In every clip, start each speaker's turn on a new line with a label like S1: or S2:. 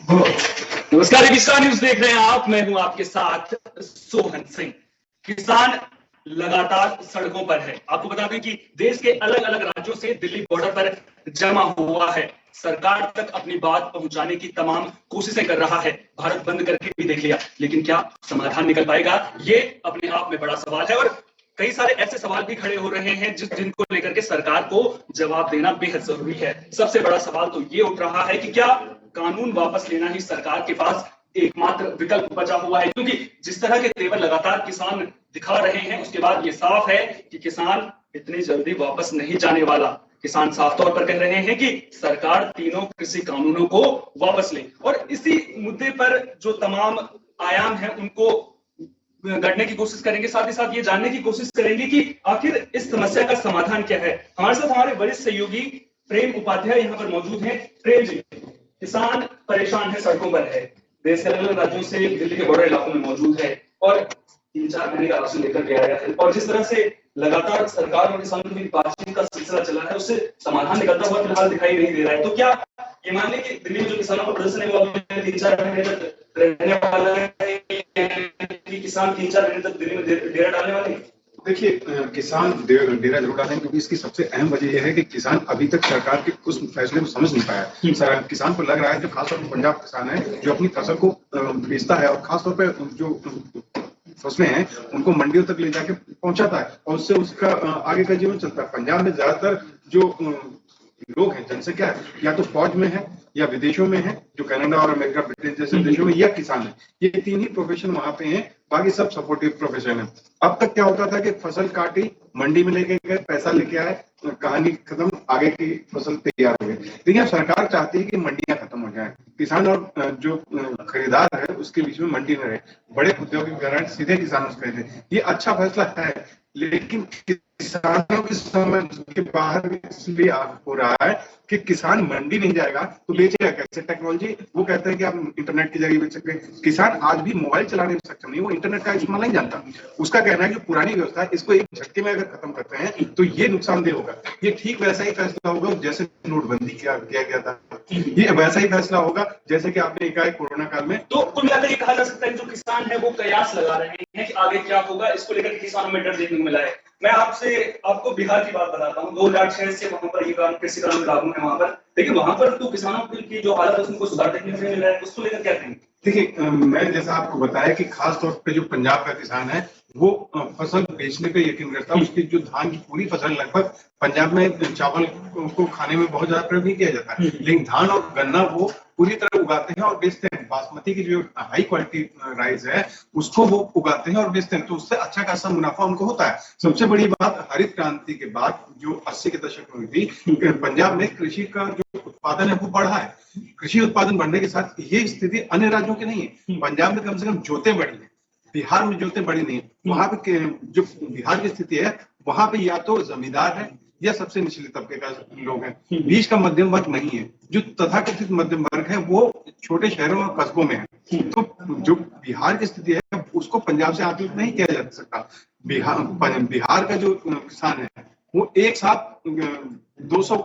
S1: नमस्कार, किसान न्यूज देख रहे हैं आप। मैं हूं आपके साथ सोहन सिंह। किसान लगातार सड़कों पर है। आपको बता दें कि देश के अलग अलग राज्यों से दिल्ली बॉर्डर पर जमा हुआ है। सरकार तक अपनी बात पहुंचाने की तमाम कोशिशें कर रहा है। भारत बंद करके भी देख लिया, लेकिन क्या समाधान निकल पाएगा, ये अपने आप में बड़ा सवाल है। और कई सारे ऐसे सवाल भी खड़े हो रहे हैं जिनको लेकर के सरकार को जवाब देना बेहद जरूरी है। सबसे बड़ा सवाल तो ये उठ रहा है कि क्या कानून वापस लेना ही सरकार के पास एकमात्र विकल्प बचा हुआ है, क्योंकि जिस तरह के तेवर लगातार किसान दिखा रहे हैं उसके बाद ये साफ है कि किसान इतनी जल्दी वापस नहीं जाने वाला। किसान साफ तौर पर कह रहे हैं कि सरकार तीनों कृषि कानूनों को वापस ले, और इसी मुद्दे पर जो तमाम आयाम है उनको गढ़ने की कोशिश करेंगे। साथ ही साथ ये जानने की कोशिश करेंगे कि आखिर इस समस्या का समाधान क्या है। हमारे साथ हमारे वरिष्ठ सहयोगी प्रेम उपाध्याय यहाँ पर मौजूद हैं। प्रेम जी, किसान परेशान है, सड़कों पर है, देश के अलग अलग राज्यों से दिल्ली के बॉर्डर इलाकों में मौजूद है और 3-4 महीने का राशन लेकर के आया है। और जिस तरह से लगातार सरकार और किसानों के बीच बातचीत का सिलसिला चला है, उससे समाधान निकलता हुआ फिलहाल दिखाई नहीं दे रहा है। तो क्या ये मान लें कि दिल्ली में जो किसानों का प्रदर्शन है वो 3-4 महीने तक रहने वाला है, कि किसान 3-4 महीने तक दिल्ली में डेरा डालने वाले हैं?
S2: देखिए, किसान डेरा जरूर डालें, क्योंकि इसकी सबसे अहम वजह यह है कि किसान अभी तक सरकार के उस फैसले को समझ नहीं पाया। किसान को लग रहा है, जो खासतौर पर पंजाब किसान है जो अपनी फसल को बेचता है और खासतौर पर जो फसलें हैं उनको मंडियों तक ले जाके पहुंचाता है और उससे उसका आगे का जीवन चलता है। पंजाब में ज्यादातर जो लोग हैं, जनसंख्या या तो फौज में है या विदेशों में है, जो कनाडा और अमेरिका ब्रिटेन जैसे देशों में, या किसान है। ये 3 ही प्रोफेशन वहां पे हैं, बाकी सब सपोर्टिव प्रोफेशन है। अब तक क्या होता था कि फसल काटी, मंडी में लेके गए, पैसा लेके आए, कहानी खत्म, आगे की फसल तैयार हो गई। लेकिन अब सरकार चाहती है कि मंडियां खत्म हो जाए, किसान और जो खरीदार है उसके बीच में मंडी में रहे, बड़े औद्योगिक सीधे किसानों से खरीदे। ये अच्छा फैसला है, लेकिन किसानों की समझ के बाहर इसलिए हो रहा है कि किसान मंडी नहीं जाएगा तो बेचेगा कैसे? टेक्नोलॉजी, वो कहते हैं कि आप इंटरनेट के जरिए बेच सकते हैं। किसान आज भी मोबाइल चलाने में सक्षम नहीं, वो इंटरनेट का इस्तेमाल नहीं जानता। उसका कहना है कि पुरानी व्यवस्था है, इसको एक झटके में अगर खत्म करते हैं तो ये नुकसानदेह होगा। ये ठीक वैसा ही फैसला होगा जैसे नोटबंदी किया गया था, ये वैसा ही फैसला होगा जैसे कि आपने कहा कोरोना काल में।
S1: तो कुल मिलाकर ये कहा जा सकता है कि जो किसान है वो कयास लगा रहे हैं कि आगे क्या होगा, इसको लेकर किसानों में डर देखने को मिला है। मैं आपको बिहार की बात बताता हूँ। 2006 से वहां पर ये कृषि कानून लागू है वहां पर, लेकिन वहां पर तो किसानों की जो हालत है उसको सुधार देखने को मिल रहा है। उसको लेकर क्या कहेंगे?
S2: देखिए, मैं जैसा आपको बताया कि खास तौर पे जो पंजाब का किसान है वो फसल बेचने पे यकीन करता है। उसकी जो धान की पूरी फसल, लगभग पंजाब में चावल को खाने में बहुत ज्यादा प्रयोग नहीं किया जाता, लेकिन धान और गन्ना वो पूरी तरह उगाते हैं और बेचते हैं। बासमती की जो हाई क्वालिटी राइस है उसको वो उगाते हैं और बेचते हैं, तो उससे अच्छा खासा मुनाफा उनको होता है। सबसे बड़ी बात, हरित क्रांति के बाद जो 80 के दशक में हुई थी, पंजाब में कृषि का जो उत्पादन है वो बढ़ा है। कृषि उत्पादन बढ़ने के साथ ये स्थिति अन्य राज्यों की नहीं है। पंजाब में कम से कम जोतें बढ़ी है, बिहार में जोतें बढ़ी नहीं है। वहां पे जो बिहार की स्थिति है, वहां पे या तो जमींदार है या सबसे निचले तबके का लोग हैं, बीच का मध्यम वर्ग नहीं है। जो तथाकथित मध्यम वर्ग है वो छोटे शहरों और कस्बों में है। तो जो बिहार की स्थिति है उसको पंजाब से आकलित नहीं किया जा सकता। बिहार का जो किसान है वो एक साथ 200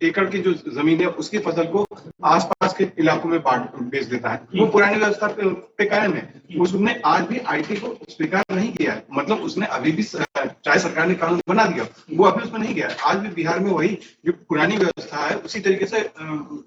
S2: एकड़ की जो जमीन है उसकी फसल को आसपास के इलाकों में बेच देता है। वो पुरानी व्यवस्था पे कायम है। उसने आज भी आईटी को स्वीकार नहीं किया है, मतलब उसने अभी भी, चाहे सरकार ने कानून बना दिया, वो अभी उसमें नहीं गया है। आज भी बिहार में वही जो पुरानी व्यवस्था है उसी तरीके से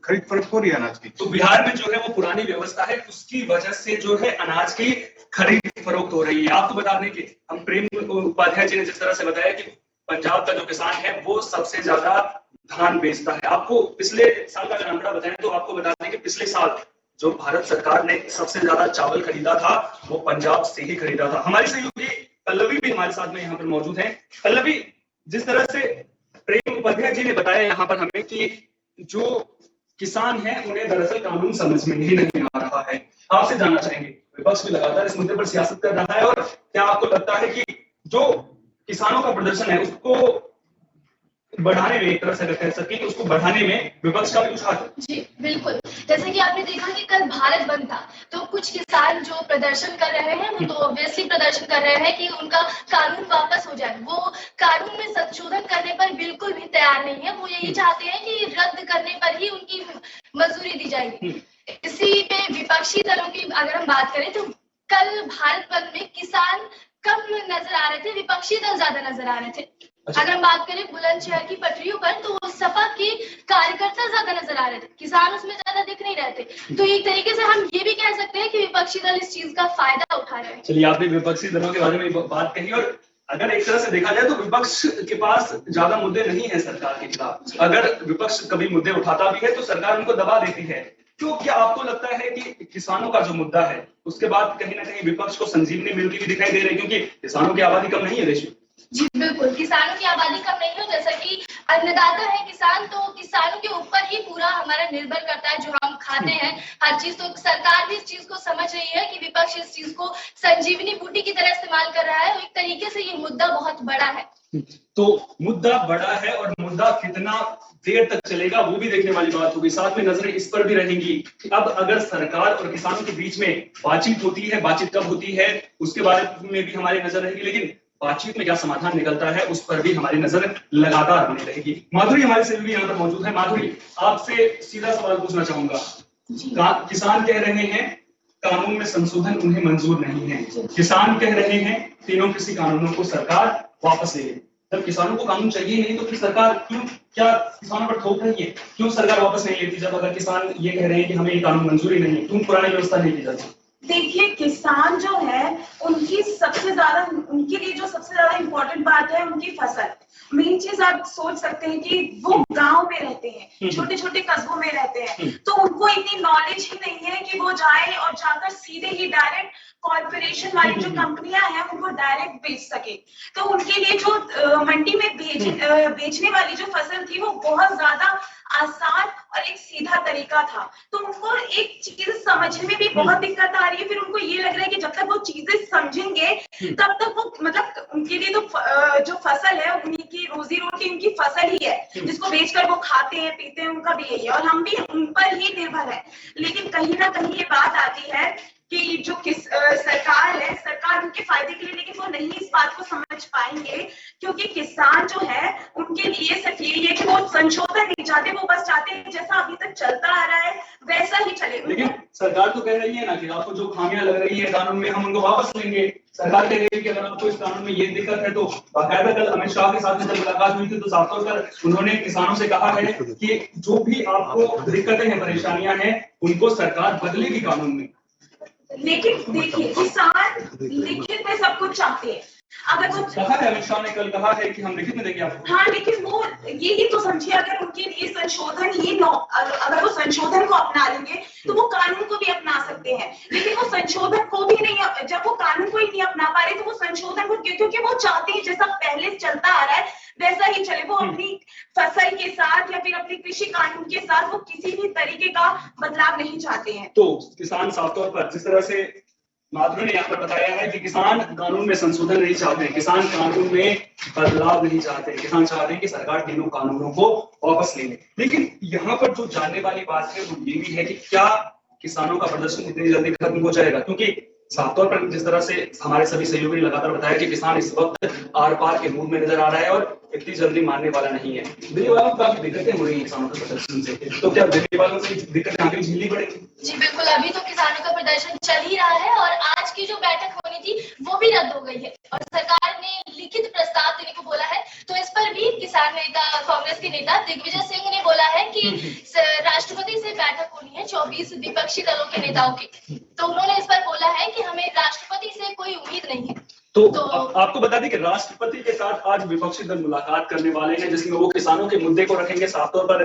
S2: खरीद फरोख्त हो रही है अनाज की।
S1: तो बिहार में जो है वो पुरानी व्यवस्था है, उसकी वजह से जो है अनाज की खरीद फरोख्त हो रही है। आपको बता दें कि हम प्रेम उपाध्याय जी ने जिस तरह से बताया कि पंजाब का जो किसान है वो सबसे ज्यादा धान बेचता है। आपको पिछले साल का अगर आंकड़ा बताएं तो आपको बता दें कि पिछले साल जो भारत सरकार ने सबसे ज्यादा चावल खरीदा था वो पंजाब से ही खरीदा था। हमारी सहयोगी पल्लवी भी हमारे साथ में यहाँ पर मौजूद है। पल्लवी, जिस तरह से प्रेम उपाध्याय जी ने बताया यहाँ पर हमें कि जो किसान है उन्हें दरअसल कानून समझ में ही नहीं आ रहा है। आपसे जानना चाहेंगे, विपक्ष भी लगातार इस मुद्दे पर सियासत कर रहा है, और क्या आपको लगता है कि जो किसानों का प्रदर्शन है उसको बढ़ाने में, एक तरह से कह सकते हैं उसको बढ़ाने में विपक्ष का भी कुछ हाथ है?
S3: जी बिल्कुल, जैसे कि आपने देखा कि कल भारत बंद था, तो कुछ किसान जो प्रदर्शन कर रहे हैं वो तो ऑब्वियसली प्रदर्शन कर रहे हैं कि उनका कानून वापस हो जाए। वो कानून में संशोधन करने पर बिल्कुल भी तैयार नहीं है। वो यही चाहते हैं कि रद्द करने पर ही उनकी मंजूरी दी जाएगी। इसी पे विपक्षी दलों की अगर हम बात करें तो कल भारत बंद में किसान कम नजर आ रहे थे, विपक्षी दल ज्यादा नजर आ रहे थे। अगर हम बात करें बुलंदशहर की पटरियों पर तो सपा के कार्यकर्ता ज्यादा नजर आ रहे थे, किसान उसमें ज्यादा दिख नहीं रहे थे। तो एक तरीके से हम ये भी कह सकते हैं कि विपक्षी दल इस चीज का फायदा उठा रहे हैं।
S1: चलिए, आपने विपक्षी दलों के बारे में बात कही, और अगर एक तरह से देखा जाए तो विपक्ष के पास ज्यादा मुद्दे नहीं है सरकार के खिलाफ। अगर विपक्ष कभी मुद्दे उठाता भी है तो सरकार उनको दबा देती है। तो क्या आपको लगता है कि किसानों का जो मुद्दा है उसके बाद कहीं ना कहीं विपक्ष को संजीवनी मिलती हुई दिखाई दे रही है, क्योंकि किसानों की आबादी कम नहीं है देश में?
S3: जी बिल्कुल, किसानों की आबादी कम नहीं है, जैसा कि अन्नदाता है किसान, तो किसानों के ऊपर ही पूरा हमारा निर्भर करता है जो हम खाते हैं हर चीज। तो सरकार भी इस चीज को समझ रही है कि विपक्ष इस चीज को संजीवनी बूटी की तरह इस्तेमाल कर रहा है। एक तरीके से ये मुद्दा बहुत बड़ा है।
S1: तो मुद्दा बड़ा है और मुद्दा कितना देर तक चलेगा वो भी देखने वाली बात होगी। साथ में नजरें इस पर भी रहेंगी कि अब अगर सरकार और किसानों के बीच में बातचीत होती है, बातचीत कब होती है उसके बारे में भी हमारी नजर रहेगी, लेकिन बातचीत में क्या समाधान निकलता है उस पर भी हमारी नजर लगातार बनी रहेगी। माधुरी हमारे से भी यहाँ पर मौजूद है। माधुरी, आपसे सीधा सवाल पूछना चाहूंगा। किसान कह रहे हैं कानून में संशोधन उन्हें मंजूर नहीं है, किसान कह रहे हैं तीनों कृषि कानूनों को सरकार वापस ले ले। जब किसानों को कानून चाहिए नहीं तो फिर सरकार क्यों, क्या किसानों पर थोप रही है? क्यों सरकार वापस नहीं लेती जब अगर किसान ये कह रहे हैं कि हमें ये कानून मंजूरी नहीं है, क्यों पुरानी व्यवस्था नहीं की जाती?
S4: देखिए, किसान जो है उनकी सबसे ज्यादा, उनके लिए जो सबसे ज्यादा इम्पोर्टेंट बात है उनकी फसल। मेन चीज आप सोच सकते हैं कि वो गांव में रहते हैं, छोटे छोटे कस्बों में रहते हैं, तो उनको इतनी नॉलेज ही नहीं है कि वो जाए और जाकर सीधे ही डायरेक्ट कॉर्पोरेशन वाली जो कंपनियां हैं उनको डायरेक्ट बेच सके। तो उनके लिए जो मंडी में बेचने वाली जो फसल थी वो बहुत ज्यादा आसान और एक सीधा तरीका था। तो उनको एक चीज समझने में भी बहुत दिक्कत आ रही है। फिर उनको ये लग रहा है कि जब तक वो चीजें समझेंगे तब तक वो, मतलब उनके लिए तो जो फसल है उन्हीं की रोजी रोटी, उनकी फसल ही है जिसको बेचकर वो खाते हैं पीते हैं, उनका भी यही है और हम भी उन पर ही निर्भर है। लेकिन कहीं ना कहीं ये बात आती है कि जो सरकार है, सरकार उनके फायदे के लिए, लेकिन वो नहीं इस बात को समझ पाएंगे क्योंकि किसान जो है उनके लिए सिर्फ यही है कि वो संशोधन नहीं चाहते, वो बस चाहते हैं जैसा अभी तक चलता आ रहा है वैसा ही चले।
S1: लेकिन सरकार तो कह रही है ना कि आपको जो खामियां लग रही है कानून में हम उनको वापस लेंगे। सरकार कह रही है कि अगर आपको इस कानून में ये दिक्कत है तो बाकायदा कल अमित शाह के साथ में जब मुलाकात हुई थी तो साफ तौर पर उन्होंने किसानों से कहा है कि जो भी आपको दिक्कतें हैं, परेशानियां हैं, उनको सरकार बदलेगी कानून में।
S4: लेकिन देखिए, किसान लिखित में सब कुछ चाहते हैं। अगर वो
S1: कहा है, अमित शाह ने कल कहा है कि हम लिखित में देंगे आपको।
S4: हाँ, लेकिन वो यही तो समझिए, अगर उनके लिए संशोधन ही अगर वो संशोधन को अपना लेंगे तो वो कानून को भी अपना सकते हैं। लेकिन वो संशोधन को भी नहीं, जब वो कानून को ही नहीं अपना पा रहे तो वो संशोधन को, क्योंकि वो चाहते हैं जैसा पहले चलता आ रहा है वैसा ही चले। वो अपनी फसल के साथ या फिर अपने कृषि कानून के साथ वो किसी भी तरीके का बदलाव नहीं चाहते हैं।
S1: तो किसान साफ तौर पर, जिस तरह से माधुरी ने यहाँ पर बताया है कि किसान कानून में संशोधन नहीं चाहते हैं, किसान कानून में बदलाव नहीं चाहते, किसान चाहते हैं कि सरकार तीनों कानूनों को वापस ले ले। लेकिन यहाँ पर जो जानने वाली बात है वो ये भी है कि क्या किसानों का प्रदर्शन इतनी जल्दी खत्म हो जाएगा? क्योंकि साफ तौर पर जिस तरह से हमारे सभी सहयोगी ने लगातार बताया कि किसान इस वक्त आर पार के मूड में नजर आ रहा है और इतनी जल्दी मानने वाला नहीं है। दिल्ली वालों को काफी दिक्कतें हो रही है किसानों के प्रदर्शन से, तो क्या दिल्ली वालों से दिक्कतें आगे झेलनी पड़ेगी?
S3: जी बिल्कुल, अभी तो किसानों का प्रदर्शन चल ही रहा है और आज की जो बैठक होनी थी वो भी रद्द हो गई है और सरकार ने लिखित प्रस्ताव देने को बोला है। तो इस पर भी किसान नेता, कांग्रेस के नेता दिग्विजय सिंह ने बोला है कि राष्ट्रपति से बैठक होनी है 24 विपक्षी दलों के नेताओं की। तो उन्होंने इस पर बोला है कि हमें राष्ट्रपति से कोई उम्मीद नहीं है।
S1: तो आपको बता दें कि राष्ट्रपति के साथ आज विपक्षी दल मुलाकात करने वाले हैं जिसमें वो किसानों के मुद्दे को रखेंगे। साफ तौर पर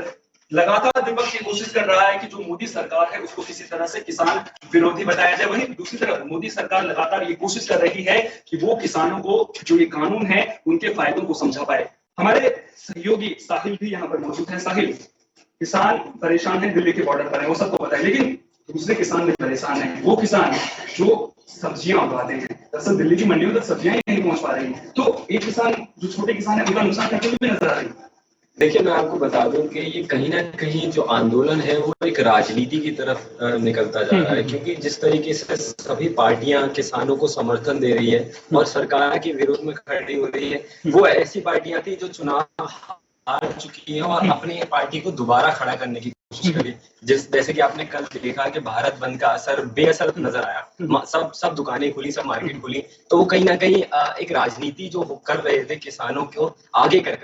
S1: लगातार विपक्ष ये कोशिश कर रहा है कि जो मोदी सरकार है उसको किसी तरह से किसान विरोधी बताया जाए। वहीं दूसरी तरफ मोदी सरकार लगातार ये कोशिश कर रही है कि वो किसानों को जो ये कानून है उनके फायदों को समझा पाए। हमारे सहयोगी साहिल भी यहाँ पर मौजूद है। साहिल, किसान परेशान है, दिल्ली के बॉर्डर पर है, वो सबको पता है, लेकिन दूसरे किसान भी परेशान है। वो किसान जो सब्जियां उगाते हैं, दरअसल दिल्ली की मंडियों तक सब्जियां ही नहीं पहुंच पा रही हैं। तो एक किसान जो छोटे किसान है उनका नुकसान करते हुए नजर आ रही है।
S5: देखिए, मैं आपको बता दूं कि ये कहीं ना कहीं जो आंदोलन है वो एक राजनीति की तरफ निकलता जा रहा है, क्योंकि जिस तरीके से सभी पार्टियां किसानों को समर्थन दे रही है और सरकार के विरोध में खड़ी हो रही है, वो ऐसी पार्टियां थी जो चुनाव हार चुकी है और अपनी पार्टी को दोबारा खड़ा करने की कोशिश करी। जैसे कि आपने कल देखा कि भारत बंद का असर बेअसर नजर आया, सब दुकानें खुली, सब मार्केट खुली, तो वो कहीं ना कहीं एक राजनीति जो कर रहे थे किसानों को आगे कर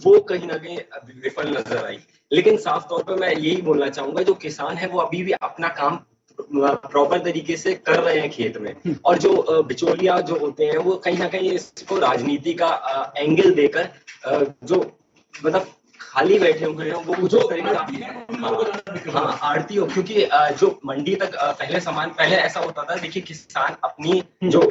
S5: वो कहीं ना कहीं विफल नजर आई। लेकिन साफ तौर पर मैं यही बोलना चाहूंगा, जो किसान है वो अभी भी अपना काम प्रॉपर तरीके से कर रहे हैं खेत में, और जो बिचौलिया जो होते हैं वो कहीं ना कहीं इसको राजनीति का एंगल देकर जो मतलब खाली बैठे हुए हैं वो कुछ हाँ आड़ती हो, क्योंकि जो मंडी तक पहले ऐसा होता था, देखिए किसान अपनी जो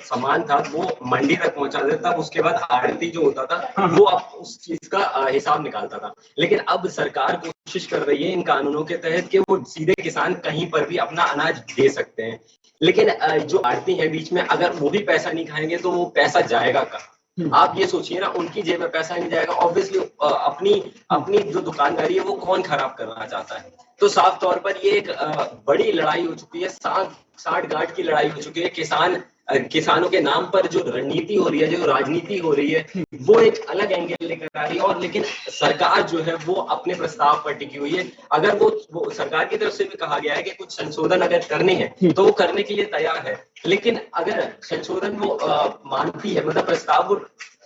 S5: सामान था वो मंडी तक पहुंचा देता, उसके बाद आड़ती जो होता था वो उस चीज का हिसाब निकालता था। लेकिन अब सरकार कोशिश कर रही है इन कानूनों के तहत कि वो सीधे किसान कहीं पर भी अपना अनाज दे सकते हैं। लेकिन जो आड़ती है बीच में, अगर वो भी पैसा नहीं खाएंगे तो वो पैसा जाएगा कहाँ? आप ये सोचिए ना, उनकी जेब में पैसा नहीं जाएगा, ऑब्वियसली अपनी जो दुकानदारी है वो कौन खराब करना चाहता है। तो साफ तौर पर ये एक बड़ी लड़ाई हो चुकी है, साठ गांठ की लड़ाई हो चुकी है। किसानों के नाम पर जो रणनीति हो रही है, जो राजनीति हो रही है, वो एक अलग एंगल लेकर आ रही है। और लेकिन सरकार जो है वो अपने प्रस्ताव पर टिकी हुई है। अगर वो सरकार की तरफ से भी कहा गया है कि कुछ संशोधन अगर करने हैं तो वो करने के लिए तैयार है। लेकिन अगर संशोधन वो मानती है, मतलब प्रस्ताव वो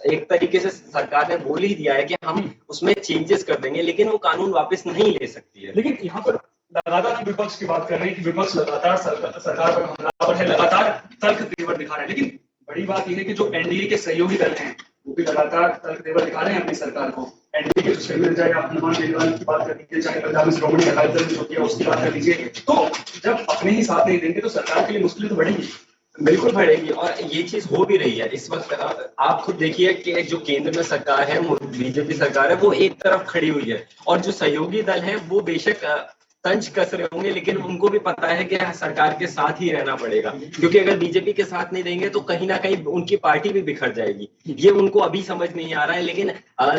S5: एक तरीके से सरकार ने बोल ही दिया है कि हम उसमें चेंजेस कर देंगे, लेकिन वो कानून वापस नहीं ले सकती है।
S1: लेकिन यहाँ पर लगातार विपक्ष की बात कर रहे हैं कि विपक्ष लगातार सरकार पर हमलावर है, लगातार तर्क तेवर दिखा रहे हैं। लेकिन बड़ी बात यह है कि जो एनडीए के सहयोगी दल हैं वो भी लगातार तर्क तेवर दिखा रहे हैं अपनी सरकार को। एनडीए के सहयोगी, चाहे आप हनुमान केजरीवाल की बात कर लीजिए, चाहे पंजाब में श्रोमणी अकाली दल जो किया उसकी बात कर लीजिए, तो जब अपने ही साथ नहीं देंगे तो सरकार के लिए मुश्किलें तो बढ़ेंगी।
S5: बिल्कुल बढ़ेगी, और ये चीज हो भी रही है इस वक्त। आप खुद देखिए कि जो केंद्र में सरकार है, बीजेपी सरकार है, वो एक तरफ खड़ी हुई है, और जो सहयोगी दल है वो बेशक तंज कस रहे होंगे, लेकिन उनको भी पता है कि सरकार के साथ ही रहना पड़ेगा, क्योंकि अगर बीजेपी के साथ नहीं देंगे तो कहीं ना कहीं उनकी पार्टी भी बिखर जाएगी। ये उनको अभी समझ नहीं आ रहा है। लेकिन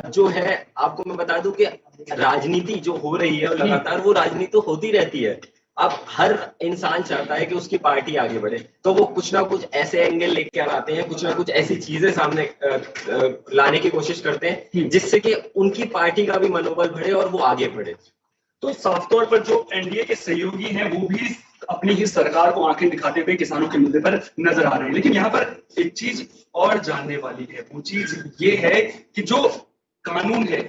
S5: जो है, आपको मैं बता दूं कि राजनीति जो हो रही है लगातार, वो राजनीति तो होती रहती है। अब हर इंसान चाहता है कि उसकी पार्टी आगे बढ़े, तो वो कुछ ना कुछ ऐसे एंगल लेके आते हैं, कुछ ना कुछ ऐसी चीजें सामने लाने की कोशिश करते हैं जिससे कि उनकी पार्टी का भी मनोबल बढ़े और वो आगे बढ़े।
S1: तो साफ तौर पर जो एनडीए के सहयोगी हैं वो भी अपनी ही सरकार को आंखें दिखाते हुए किसानों के मुद्दे पर नजर आ रहे हैं। लेकिन यहाँ पर एक चीज और जानने वाली है, वो चीज ये है कि जो कानून है,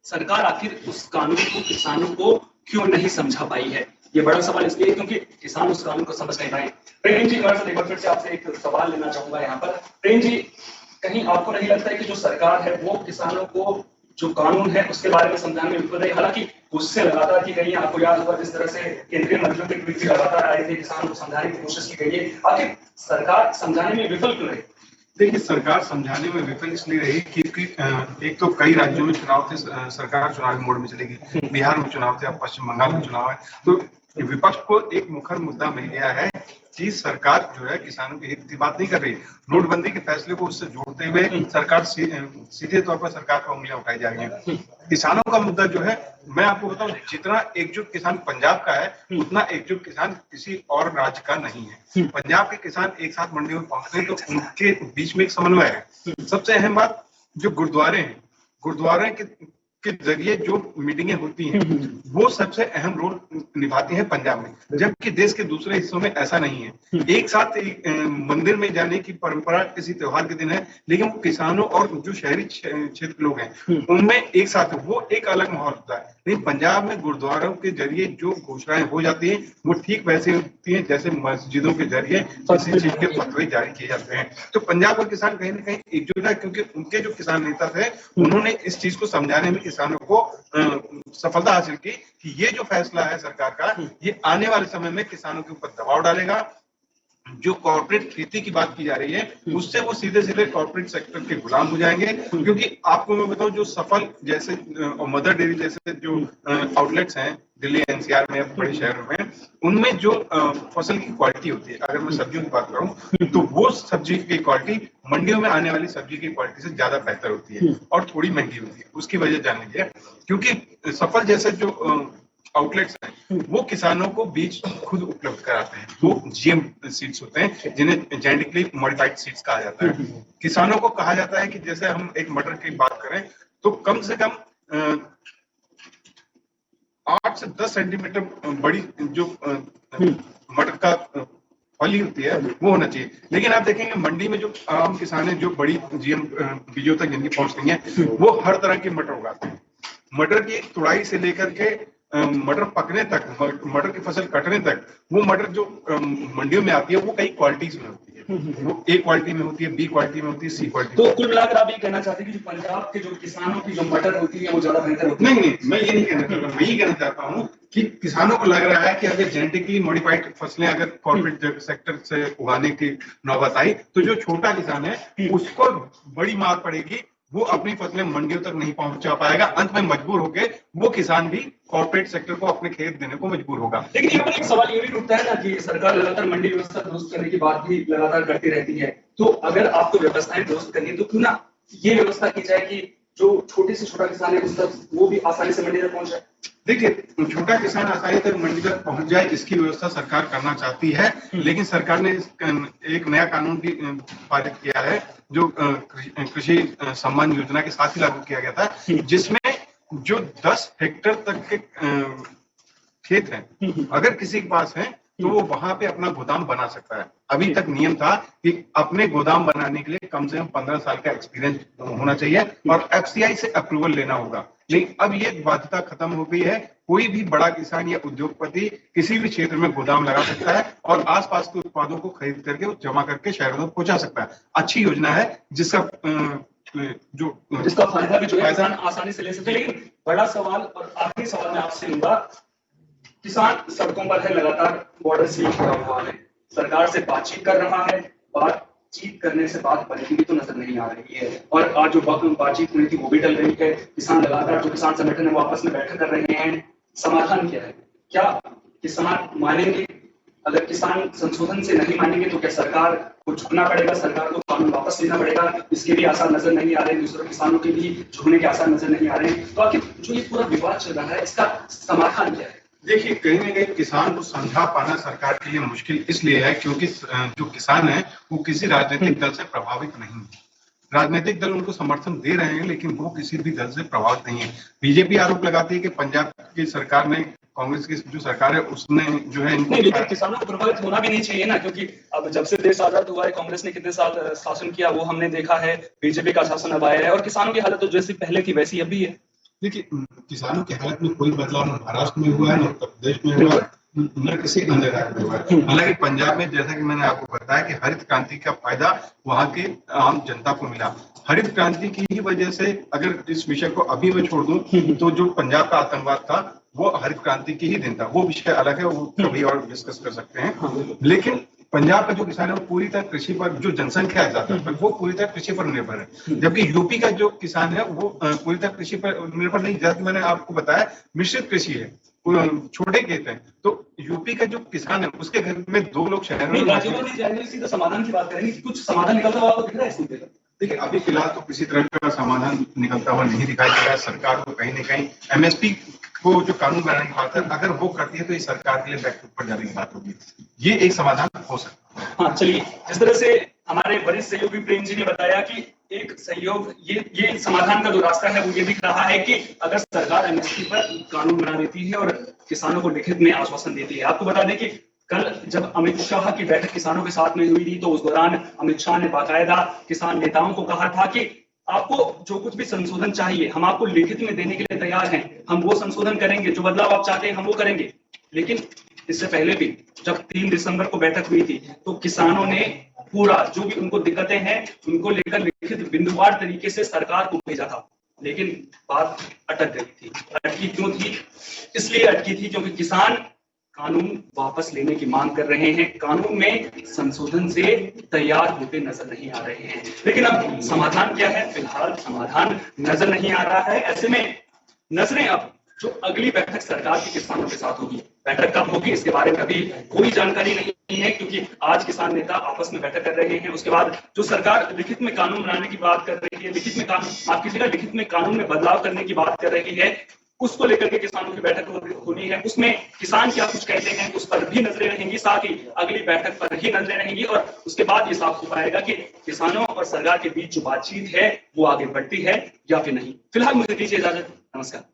S1: सरकार आखिर उस कानून को किसानों को क्यों नहीं समझा पाई है। ये बड़ा सवाल इसलिए क्योंकि किसान उस कानून को समझ नहीं पाए। प्रेम जी, मैं एक बार फिर से आपसे एक सवाल लेना चाहूंगा यहाँ पर। प्रेम जी, कहीं आपको नहीं लगता है कि जो सरकार है वो किसानों को जो कानून है उसके बारे में समझाने में विफल रही? हालांकि उससे लगातार की गई है, आपको याद होगा जिस तरह से केंद्रीय मंत्रियों के ट्वीट लगातार आए थे, किसानों को समझाने की कोशिश की गई है, आखिर सरकार समझाने में विफल क्यों रही?
S2: देखिए, सरकार समझाने में विफल इसलिए रही क्योंकि एक तो कई राज्यों में चुनाव थे, सरकार चुनावी मोड में चलेगी। बिहार में चुनाव थे, अब पश्चिम बंगाल में चुनाव है, तो विपक्ष को एक मुखर मुद्दा मिल गया है कि सरकार जो है किसानों के हित की बात नहीं कर रही। नोटबंदी के फैसले को उससे जोड़ते हुए सरकार सीधे तौर पर सरकार पर उंगलियां उठाई जा रही हैं। किसानों का मुद्दा जो है, मैं आपको बताऊं, जितना एकजुट किसान पंजाब का है उतना एकजुट किसान किसी और राज्य का नहीं है। पंजाब के किसान एक साथ मंडी में पहुंचते हैं तो उनके बीच में एक समन्वय है। सबसे अहम बात, जो गुरुद्वारे के जरिए जो मीटिंगें होती हैं वो सबसे अहम रोल निभाती हैं पंजाब में, जबकि देश के दूसरे हिस्सों में ऐसा नहीं है। एक साथ मंदिर में जाने की परंपरा किसी त्योहार के दिन है, लेकिन वो किसानों और जो शहरी क्षेत्र के लोग हैं उनमें एक साथ वो एक अलग माहौल होता है। लेकिन पंजाब में गुरुद्वारों के जरिए जो घोषणाएं हो जाती हैं वो ठीक वैसे होती हैं जैसे मस्जिदों के जरिए किसी चीज के फतवे जारी किए जाते हैं। तो पंजाब का किसान कहीं ना कहीं एकजुट है, क्योंकि उनके जो किसान नेता थे उन्होंने इस चीज को समझाने में किसानों को सफलता हासिल की कि ये जो फैसला है सरकार का, ये आने वाले समय में किसानों के ऊपर दबाव डालेगा। जो कॉर्पोरेट खेती की बात की जा रही है उससे वो सीधे सीधे कॉर्पोरेट सेक्टर के गुलाम हो जाएंगे। क्योंकि आपको मैं बताऊं, जो सफल जैसे और मदर डेयरी जैसे जो आउटलेट्स हैं दिल्ली एनसीआर में, बड़े शहरों में, उनमें जो फसल की क्वालिटी होती है, अगर मैं सब्जियों की बात करूं तो वो सब्जी की क्वालिटी मंडियों में आने वाली सब्जी की क्वालिटी से ज्यादा बेहतर होती है और थोड़ी महंगी होती है। उसकी वजह जान लीजिए, क्योंकि सफल जैसे जो आउटलेट्स हैं वो किसानों को बीज खुद उपलब्ध कराते हैं। वो जीएम सीड्स होते हैं जिन्हें जेनेटिकली मॉडिफाइड सीड्स कहा जाता है। किसानों को कहा जाता है कि जैसे हम एक मटर की बात करें तो कम से कम 8 से 10 सेंटीमीटर बड़ी जो मटर का फली होती है वो होना चाहिए। लेकिन आप देखेंगे मंडी में जो आम किसान है जो बड़ी जीएम बीजों तक जिनकी पहुंच नहीं है वो हर तरह की मटर उगाते हैं। मटर की तुड़ाई से लेकर के मटर पकने तक, मटर की फसल कटने तक, वो मटर जो मंडियों में आती है वो कई क्वालिटीज में होती है। वो ए क्वालिटी में होती है, बी क्वालिटी में होती है, सी क्वालिटी।
S1: तो कुल मिलाकर आप ये कहना चाहते हैं कि जो पंजाब के जो किसानों की जो मटर होती है वो ज्यादा बेहतर होती है?
S2: नहीं, मैं ये नहीं कहना चाहता, मैं यही कहना चाहता हूँ कि किसानों को लग रहा है कि अगर जेनेटिकली मॉडिफाइड फसलें अगर कॉर्पोरेट सेक्टर से उगाने की नौबत आई तो जो छोटा किसान है उसको बड़ी मार पड़ेगी, वो अपनी फसलें मंडियों तक नहीं पहुंचा पाएगा। अंत में मजबूर होके वो किसान भी कॉर्पोरेट सेक्टर को अपने खेत देने को मजबूर होगा।
S1: लेकिन यहाँ पर एक सवाल ये भी उठता है ना कि सरकार लगातार मंडी व्यवस्था दुरुस्त करने की बात भी लगातार करती रहती है, तो अगर आपको व्यवस्थाएं दुरुस्त करनी है तो क्यों ना ये व्यवस्था की जाए कि जो छोटे से छोटा किसान है उस तक वो भी आसानी से मंडी तक पहुंच जाए।
S2: देखिए, छोटा किसान आसानी तक मंडी तक पहुंच जाए इसकी व्यवस्था सरकार करना चाहती है, लेकिन सरकार ने एक नया कानून भी पारित किया है जो कृषि सम्मान योजना के साथ ही लागू किया गया था, जिसमें जो 10 हेक्टेयर तक के खेत हैं अगर किसी के पास है तो वो वहां पे अपना गोदाम बना सकता है। अभी तक नियम था कि अपने गोदाम बनाने के लिए कम से कम 15 साल का एक्सपीरियंस होना चाहिए और एफसीआई से अप्रूवल लेना होगा। लेकिन अब ये बाध्यता खत्म हो गई है, कोई भी बड़ा किसान या उद्योगपति किसी भी क्षेत्र में गोदाम लगा सकता है और आसपास के उत्पादों को खरीद करके वो जमा करके शहरों तक पहुंचा सकता है। अच्छी योजना है जिसका
S1: फायदा भी जो है किसान आसानी से ले सकते हैं। लेकिन बड़ा सवाल और आखिरी सवाल मैं आपसे लूंगा, किसान सड़कों पर है, लगातार बॉर्डर सील किया हुआ है, सरकार से बातचीत कर रहा है, बातचीत करने से बात बनती भी तो नजर नहीं आ रही है और आज जो बातचीत हुई थी वो भी टल रही है। किसान लगातार जो किसान संगठन है वो आपस में बैठक कर रहे हैं, समाधान क्या है? क्या किसान मानेंगे? अगर किसान संशोधन से नहीं मानेंगे तो क्या सरकार को झुकना पड़ेगा, सरकार को कानून वापस लेना पड़ेगा? इसके भी आसार नजर नहीं आ रहे, दूसरे किसानों के भी झुकने के आसार नजर नहीं आ रहे। तो आखिर जो ये पूरा विवाद चल रहा है इसका समाधान क्या है?
S2: देखिए, कहीं ना कहीं किसान को समझा पाना सरकार के लिए मुश्किल इसलिए है क्योंकि जो किसान है वो किसी राजनीतिक दल से प्रभावित नहीं है। राजनीतिक दल उनको समर्थन दे रहे हैं लेकिन वो किसी भी दल से प्रभावित नहीं है। बीजेपी आरोप लगाती है कि पंजाब की सरकार ने, कांग्रेस की जो सरकार है उसने जो है
S1: नहीं, लेकिन किसानों को प्रभावित होना भी नहीं चाहिए ना, क्योंकि अब जब से देश आजाद हुआ है कांग्रेस ने कितने साल शासन किया वो हमने देखा है, बीजेपी का शासन अब आया है और किसानों की हालत तो जैसी पहले थी वैसी अभी है।
S2: देखिए, किसानों की हालत में कोई बदलाव न महाराष्ट्र में हुआ है, न उत्तर प्रदेश में हुआ, न किसी अन्य राज्य में हुआ है। हालांकि पंजाब में, जैसा कि मैंने आपको बताया, कि हरित क्रांति का फायदा वहां के आम जनता को मिला। हरित क्रांति की ही वजह से, अगर इस विषय को अभी मैं छोड़ दूं तो जो पंजाब का आतंकवाद था वो हरित क्रांति की ही दिन था। वो विषय अलग है, वो कभी और डिस्कस कर सकते हैं। लेकिन पंजाब का जो किसान है वो पूरी तरह कृषि पर, जो जनसंख्या है ज्यादा वो पूरी तरह कृषि पर निर्भर है, जबकि यूपी का जो किसान है वो पूरी तरह कृषि पर निर्भर नहीं। जैसे मैंने आपको बताया मिश्रित कृषि है, छोटे खेत हैं, तो यूपी का जो किसान है उसके घर में 2 लोग शहर में।
S1: सीधा समाधान की बात करेंगे, कुछ समाधान निकलता हुआ आपको दिख रहा है इसमें?
S2: देखिए, अभी फिलहाल तो किसी तरह का समाधान निकलता हुआ नहीं दिखाई दे रहा है। सरकार को कहीं न कहीं एमएसपी को जो कानून बनाने की बात है, अगर वो करती है तो ये सरकार के लिए बैकफुट पर जाने की बात होगी। ये एक समाधान हो सकता है।
S1: हाँ, चलिए, जिस तरह से हमारे वरिष्ठ सहयोगी प्रेम जी ने बताया कि एक सहयोग, ये समाधान का जो रास्ता है वो ये दिख रहा है कि अगर सरकार एमएसपी पर कानून बना देती है और किसानों को लिखित में आश्वासन देती है। आपको बता दें कि कल जब अमित शाह की बैठक किसानों के साथ में हुई थी तो उस दौरान अमित शाह ने बाकायदा किसान नेताओं को कहा था कि आपको जो कुछ भी संशोधन चाहिए हम आपको लिखित में देने के लिए तैयार हैं, हम वो संशोधन करेंगे, जो बदलाव आप चाहते हैं हम वो करेंगे। लेकिन इससे पहले भी जब 3 दिसंबर को बैठक हुई थी तो किसानों ने पूरा जो भी उनको दिक्कतें हैं उनको लेकर लिखित बिंदुवार तरीके से सरकार को भेजा था, लेकिन बात अटक गई थी। अटकी क्यों थी? इसलिए अटकी थी क्योंकि किसान कानून वापस लेने की मांग कर रहे हैं, कानून में संशोधन से तैयार होते नजर नहीं आ रहे हैं। लेकिन अब समाधान क्या है? फिलहाल समाधान नजर नहीं आ रहा है। ऐसे में नजरें अब जो अगली बैठक सरकार की किसानों के साथ होगी, बैठक कब होगी इसके बारे में अभी कोई जानकारी नहीं है, क्योंकि आज किसान नेता आपस में बैठक कर रहे हैं। उसके बाद जो सरकार लिखित में कानून बनाने की बात कर रही है, लिखित में कानून में बदलाव करने की बात कर रही है, उसको लेकर के किसानों की बैठक होनी है। उसमें किसान क्या कुछ कहते हैं उस पर भी नजरें रहेंगी, साथ ही अगली बैठक पर ही नजरें रहेंगी और उसके बाद ये साफ हो पाएगा कि किसानों और सरकार के बीच जो बातचीत है वो आगे बढ़ती है या फिर नहीं। फिलहाल मुझे दीजिए इजाजत, नमस्कार।